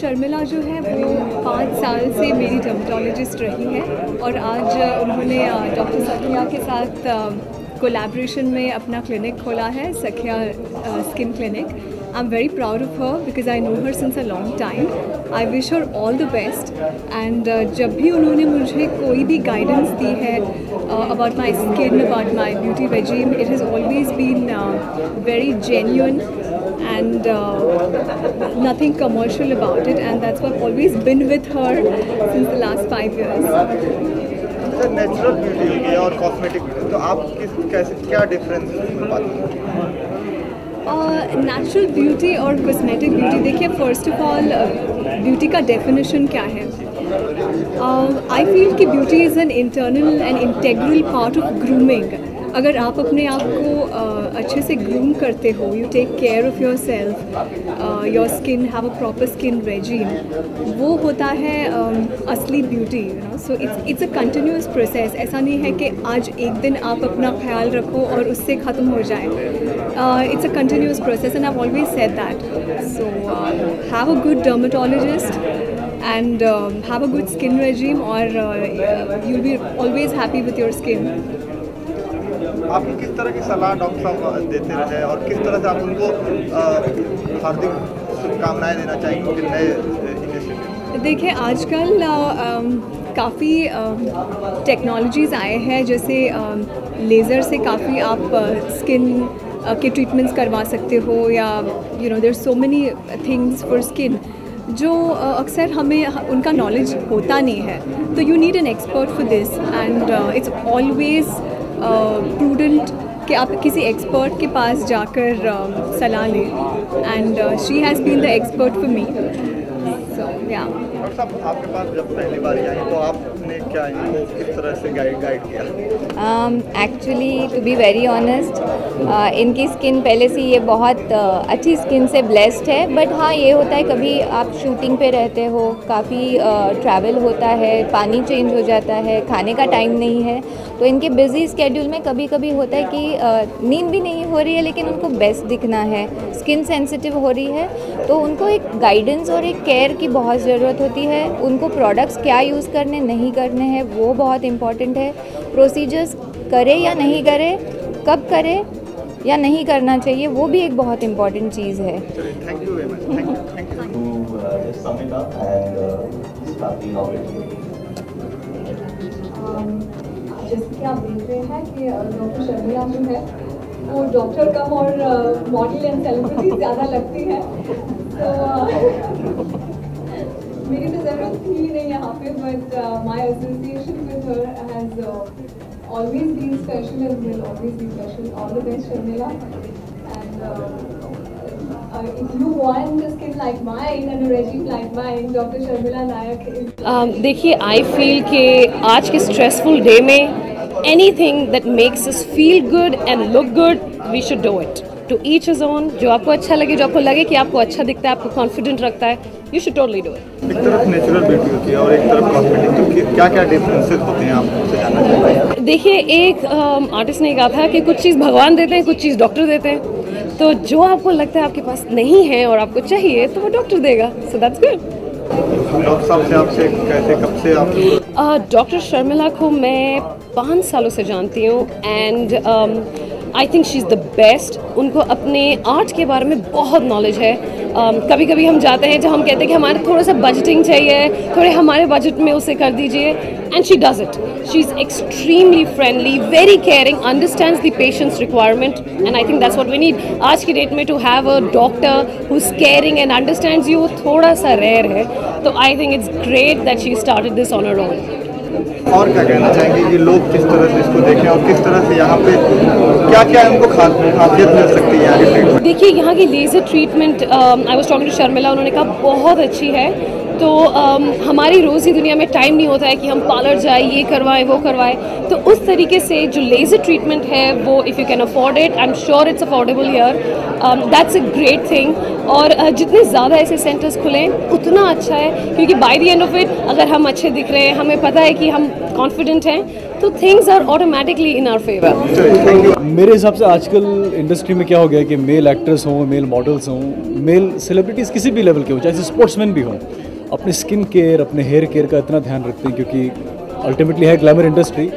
शर्मिला जो है वो 5 साल से मेरी डर्मेटोलॉजिस्ट रही है और आज उन्होंने डॉक्टर सखिया के साथ कोलैबोरेशन में अपना क्लिनिक खोला है, सखिया skin clinic. I'm very proud of her because I know her since a long time. I wish her all the best and जब भी उन्होंने मुझे कोई भी guidance दी है about my skin, about my beauty regime, it has always been very genuine and nothing commercial about it, and that's why I've always been with her since the last 5 years. Natural beauty होगी और cosmetic beauty, तो आप कैसे क्या difference पाती हैं? Natural beauty और cosmetic beauty, देखिए फर्स्ट ऑफ ऑल ब्यूटी का डेफिनेशन क्या है? आई फील कि beauty is an internal and integral part of grooming. अगर आप अपने आप को अच्छे से ग्रूम करते हो, you take care of yourself, your skin have a proper skin regime, वो होता है असली beauty, you know. So it's a continuous process. ऐसा नहीं है कि आज एक दिन आप अपना ख्याल रखो और उससे ख़त्म हो जाए। It's a continuous process and I have always said that. So have a good dermatologist and have a good skin regime or you'll be always happy with your skin. आप किस तरह की सलाह डॉक्टर साहब देते रहे और किस तरह से आप उनको हार्दिक शुभकामनाएं देना चाहेंगे कि नए इनिशिएटिव? देखिए आजकल काफ़ी टेक्नोलॉजीज़ आए हैं, जैसे लेज़र से काफ़ी आप स्किन के ट्रीटमेंट्स करवा सकते हो, या you know there so many things for skin जो अक्सर हमें उनका नॉलेज होता नहीं है। तो you need an expert for this and it's always prudent कि आप किसी एक्सपर्ट के पास जाकर सलाह लें, and she has been the expert for me. So yeah doctor साहब, आपके पास जब पहली बार आई तो आपने क्या इनको किस तरह से गाइड किया? Actually to be very honest, इनकी स्किन पहले से ये बहुत अच्छी स्किन से ब्लेस्ड है, बट हाँ ये होता है कभी आप शूटिंग पे रहते हो, काफ़ी ट्रैवल होता है, पानी चेंज हो जाता है, खाने का टाइम नहीं है, तो इनके बिजी स्केड्यूल में कभी कभी होता है कि नींद भी नहीं हो रही है लेकिन उनको बेस्ट दिखना है, स्किन सेंसिटिव हो रही है, तो उनको एक गाइडेंस और एक केयर की बहुत ज़रूरत होती है। उनको प्रोडक्ट्स क्या यूज़ करने नहीं करने हैं वो बहुत इम्पॉर्टेंट है। प्रोसीजर्स करे या नहीं करे, कब करे या नहीं करना चाहिए, वो भी एक बहुत इम्पॉर्टेंट चीज़ है। Thank you very much. Thank you. जैसे कि आप देख रहे हैं कि डॉक्टर शर्मिला जो है वो डॉक्टर कम और मॉडल एंड सेलिब्रिटी ज़्यादा लगती है, तो मेरी तो ज़रूरत थी नहीं यहाँ पे, but my association with her has always been special and will always be special. All the best, Sharmila. And if you want a skin like mine and a regime like mine, Dr. Sharmila Nayak is. देखिए, I feel कि आज के stressful day में anything that makes us feel good and look good, we should do it. To each his own. जो आपको अच्छा लगे, जो आपको लगे कि आपको अच्छा दिखता है, आपको कॉन्फिडेंट रखता है, you should totally do it. एक तरफ नेचुरल ब्यूटी होती है और एक तरफ कॉस्मेटिक, तो क्या क्या डिफरेंसेस होते हैं आपसे जानना चाहते हैं? देखिए, एक आर्टिस्ट ने कहा था कि कुछ चीज़ भगवान देते हैं, कुछ चीज़ डॉक्टर देते हैं, तो जो आपको लगता है आपके पास नहीं है और आपको चाहिए तो वो डॉक्टर देगा, so that's good. डॉक्टर साहब से आपसे कैसे कब से आप? डॉक्टर शर्मिला को मैं 5 सालों से जानती हूँ and I think she is the best. उनको अपने आर्ट के बारे में बहुत नॉलेज है। कभी कभी हम जाते हैं जब हम कहते हैं कि हमारे थोड़ा सा बजटिंग चाहिए, थोड़े हमारे बजट में उसे कर दीजिए, and she does it. She is extremely friendly, very caring, understands the patients requirement, and I think that's what we need आज की डेट में। To have a doctor who is caring and understands you थोड़ा सा rare है, तो I think it's great that she started this on her own. और क्या कहना चाहेंगे कि लोग किस तरह से इसको देखें और किस तरह से यहाँ पे क्या क्या उनको खासियत मिल सकती है यहाँ की ट्रीटमेंट? देखिए, यहाँ की laser treatment, I was talking to Sharmila, उन्होंने कहा बहुत अच्छी है। तो हमारी रोज़ की दुनिया में टाइम नहीं होता है कि हम पार्लर जाए, ये करवाएं वो करवाएं, तो उस तरीके से जो लेज़र ट्रीटमेंट है वो if you can afford it, I am sure it's affordable here, that's a great thing. और जितने ज़्यादा ऐसे सेंटर्स खुलें उतना अच्छा है, क्योंकि by the end of it अगर हम अच्छे दिख रहे हैं, हमें पता है कि हम कॉन्फिडेंट हैं, तो things are automatically in our favour. मेरे हिसाब से आजकल इंडस्ट्री में क्या हो गया है कि मेल एक्टर्स हों, मेल मॉडल्स हों, मेल सेलिब्रिटीज़ किसी भी लेवल के हों, चाहे स्पोर्ट्समैन भी हों, अपने स्किन केयर, अपने हेयर केयर का इतना ध्यान रखते हैं, क्योंकि अल्टीमेटली है ग्लैमर इंडस्ट्री।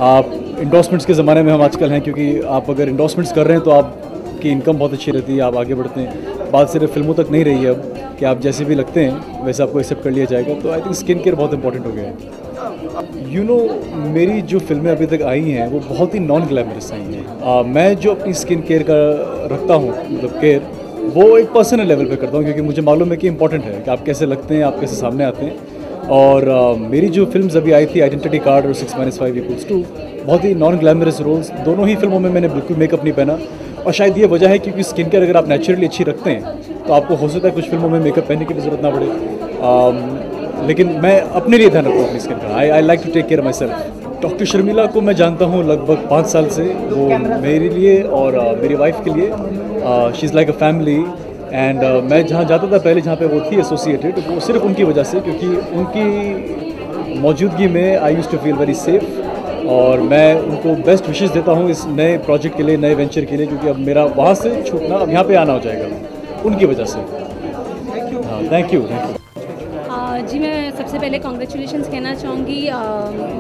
आप इंडोर्समेंट्स के ज़माने में हम आजकल हैं, क्योंकि आप अगर इंडोर्समेंट्स कर रहे हैं तो आपकी इनकम बहुत अच्छी रहती है, आप आगे बढ़ते हैं। बात सिर्फ फिल्मों तक नहीं रही है अब कि आप जैसे भी लगते हैं वैसे आपको एक्सेप्ट कर लिया जाएगा, तो आई थिंक स्किन केयर बहुत इंपॉर्टेंट हो गया है। यू नो, मेरी जो फिल्में अभी तक आई हैं वो बहुत ही नॉन ग्लैमरस आई हैं। मैं जो अपनी स्किन केयर का रखता हूँ, मतलब केयर, वो एक पर्सनल लेवल पे करता हूँ, क्योंकि मुझे मालूम है कि इंपॉर्टेंट है कि आप कैसे लगते हैं, आप कैसे सामने आते हैं। और मेरी जो फिल्म्स अभी आई थी, आइडेंटिटी कार्ड और 6-5=2, बहुत ही नॉन ग्लैमरस रोल्स, दोनों ही फिल्मों में मैंने बिल्कुल मेकअप नहीं पहना। और शायद ये वजह है क्योंकि स्किन केयर अगर आप नेचुरली अच्छी रखते हैं तो आपको हो सकता है कुछ फिल्मों में मेकअप पहनने की भी ज़रूरत ना पड़े। लेकिन मैं अपने लिए ध्यान रखता हूँ अपनी स्किन का। I like to take care myself. Doctor Sharmila को मैं जानता हूँ लगभग 5 साल से। वो मेरे लिए और मेरी वाइफ के लिए she is like a family. And मैं जहाँ जाता था पहले, जहाँ पे वो थी एसोसिएटेड, वो सिर्फ उनकी वजह से, क्योंकि उनकी मौजूदगी में I used to feel very safe. और मैं उनको बेस्ट विशेस देता हूँ इस नए प्रोजेक्ट के लिए, नए वेंचर के लिए, क्योंकि अब मेरा वहाँ से छूटना, अब यहाँ पे आना हो जाएगा उनकी वजह से। हाँ, थैंक यू। जी, मैं सबसे पहले कॉन्ग्रेचुलेशंस कहना चाहूँगी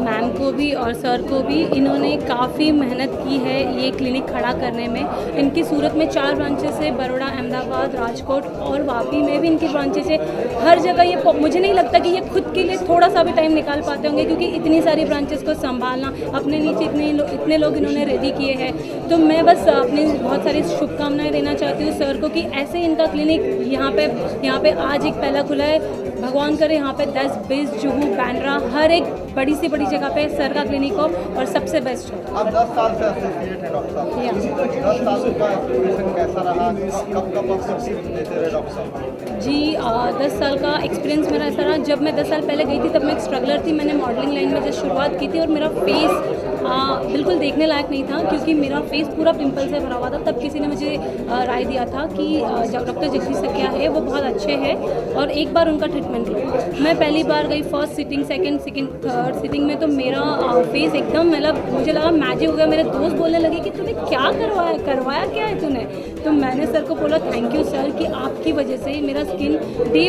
मैम को भी और सर को भी। इन्होंने काफ़ी मेहनत की है ये क्लिनिक खड़ा करने में। इनकी सूरत में 4 ब्रांचेस है, बड़ौदा, अहमदाबाद, राजकोट और वापी में भी इनकी ब्रांचेस है। हर जगह ये, मुझे नहीं लगता कि ये खुद के लिए थोड़ा सा भी टाइम निकाल पाते होंगे, क्योंकि इतनी सारी ब्रांचेस को संभालना, अपने नीचे इतने लोग इन्होंने रेडी किए हैं। तो मैं बस अपनी बहुत सारी शुभकामनाएँ देना चाहती हूँ सर को कि ऐसे इनका क्लिनिक यहाँ पे आज एक पहला खुला है। भगवान करे यहाँ पे 10, 20, जुहू, बैंड्रा, हर एक बड़ी से बड़ी जगह पे सर का क्लिनिक हो और सबसे बेस्ट हो। आप 10 साल से एसोसिएट हैं डॉक्टर साहब। 10 साल का एक्सपीरियंस कैसा रहा? कब आप सब टिप्स देते रहे डॉक्टर साहब? जी, 10 साल का एक्सपीरियंस मेरा ऐसा रहा। जब मैं 10 साल पहले गई थी तब मैं एक स्ट्रगलर थी। मैंने मॉडलिंग लाइन में जब शुरुआत की थी और मेरा फेस बिल्कुल देखने लायक नहीं था, क्योंकि मेरा फेस पूरा पिंपल से भरा हुआ था। तब किसी ने मुझे राय दिया था कि डॉक्टर जगदीश सख्या है, वो बहुत अच्छे हैं और एक बार उनका ट्रीटमेंट लो। मैं पहली बार गई, first sitting, second sitting, third sitting में, तो मेरा फेस एकदम, मतलब मुझे लगा मैजिक हो गया। मेरे दोस्त बोलने लगे कि तूने क्या करवाया क्या है तूने? तो मैंने सर को बोला थैंक यू सर कि आपकी वजह से मेरा skin day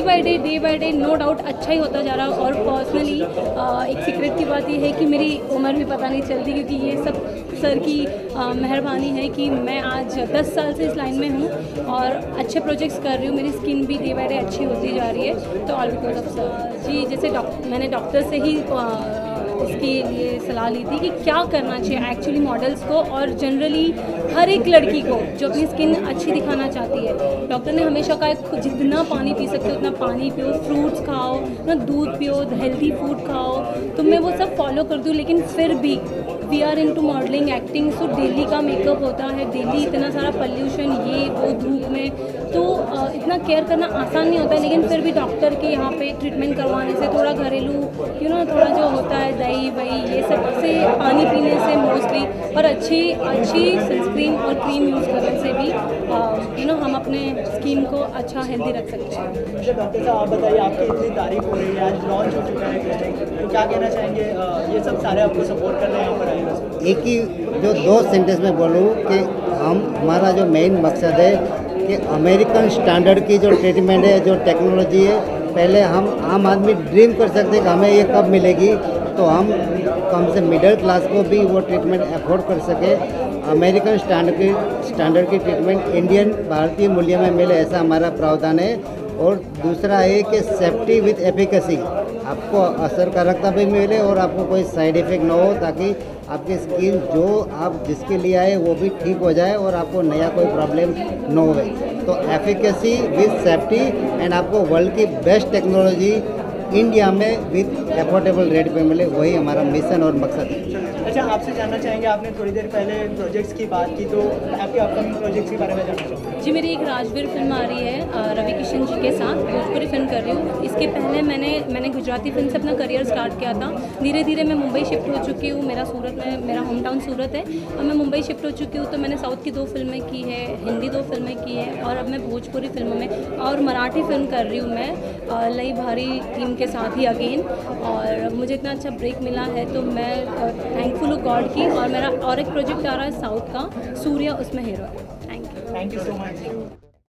by day no doubt अच्छा ही होता जा रहा है। और पर्सनली एक सीक्रेट की बात ये है कि मेरी उम्र भी पता नहीं चलती, क्योंकि ये सब सर की मेहरबानी है कि मैं आज 10 साल से इस लाइन में हूँ और अच्छे प्रोजेक्ट्स कर रही हूँ। मेरी स्किन भी डे बाय डे अच्छी होती जा रही है, तो ऑल बिकॉज ऑफ सर। जी, जैसे मैंने डॉक्टर से ही इसके लिए सलाह ली थी कि क्या करना चाहिए एक्चुअली मॉडल्स को और जनरली हर एक लड़की को जो अपनी स्किन अच्छी दिखाना चाहती है। डॉक्टर ने हमेशा कहा जितना पानी पी सकते हो उतना पानी पियो, फ्रूट्स खाओ, ना दूध पियो, हेल्दी फूड खाओ। तो मैं वो सब फॉलो करती हूँ, लेकिन फिर भी we are into modelling, acting, so daily का मेकअप होता है, डेली इतना सारा पोल्यूशन, ये वो धूप में, तो इतना केयर करना आसान नहीं होता है। लेकिन फिर भी डॉक्टर के यहाँ पे ट्रीटमेंट करवाने से, थोड़ा घरेलू थोड़ा जो होता है दही वही ये सब से, पानी पीने से मोस्टली, और अच्छी सनस्क्रीन और क्रीम यूज़ करने से भी हम अपने स्किन को अच्छा हेल्दी रख सकते हैं। अच्छा डॉक्टर साहब, आप बताइए, आपकी इतनी तारीफ हो रही है, आज लॉन्च हो चुका है क्लिनिक, तो क्या कहना चाहेंगे? ये सब सारे आपको सपोर्ट कर रहे हैं यहाँ पर आए? एक ही जो 2 सेंटेंस में बोलूँ कि हमारा जो मेन मकसद है कि अमेरिकन स्टैंडर्ड की जो ट्रीटमेंट है, जो टेक्नोलॉजी है, पहले हम आम आदमी ड्रीम कर सकते हैं कि हमें ये कब मिलेगी, तो हम कम से मिडिल क्लास को भी वो ट्रीटमेंट अफोर्ड कर सके। अमेरिकन स्टैंडर्ड की ट्रीटमेंट इंडियन भारतीय मूल्य में मिले, ऐसा हमारा प्रावधान है। और दूसरा है कि सेफ्टी विद एफिकेसी, आपको असरकारकता भी मिले और आपको कोई साइड इफ़ेक्ट ना हो, ताकि आपकी स्किन जो आप जिसके लिए आए वो भी ठीक हो जाए और आपको नया कोई प्रॉब्लम ना हो। तो एफिकेसी विद सेफ्टी एंड आपको वर्ल्ड की बेस्ट टेक्नोलॉजी इंडिया में विद अफोर्डेबल रेट पे मिले, वही हमारा मिशन और मकसद है। अच्छा, आपसे जानना चाहेंगे, आपने थोड़ी देर पहले प्रोजेक्ट्स की बात की, तो आपके अपकमिंग प्रोजेक्ट्स के बारे में जानना चाहूँगा। जी, मेरी एक राजवीर फिल्म आ रही है रवि किशन जी के साथ, भोजपुरी फिल्म कर रही हूँ। इसके पहले मैंने गुजराती फिल्म से अपना करियर स्टार्ट किया था। धीरे धीरे मैं मुंबई शिफ्ट हो चुकी हूँ। मेरा होम टाउन सूरत है और मैं मुंबई शिफ्ट हो चुकी हूँ। तो मैंने साउथ की 2 फिल्में की है, हिंदी 2 फिल्में की है और अब मैं भोजपुरी फिल्मों में और मराठी फिल्म कर रही हूँ मैं लई भारी टीम के साथ ही अगेन। और मुझे इतना अच्छा ब्रेक मिला है तो मैं थैंकफुल हूँ गॉड की। और मेरा और एक प्रोजेक्ट आ रहा है साउथ का, सूर्या, उसमें हीरो है। Thank you so much.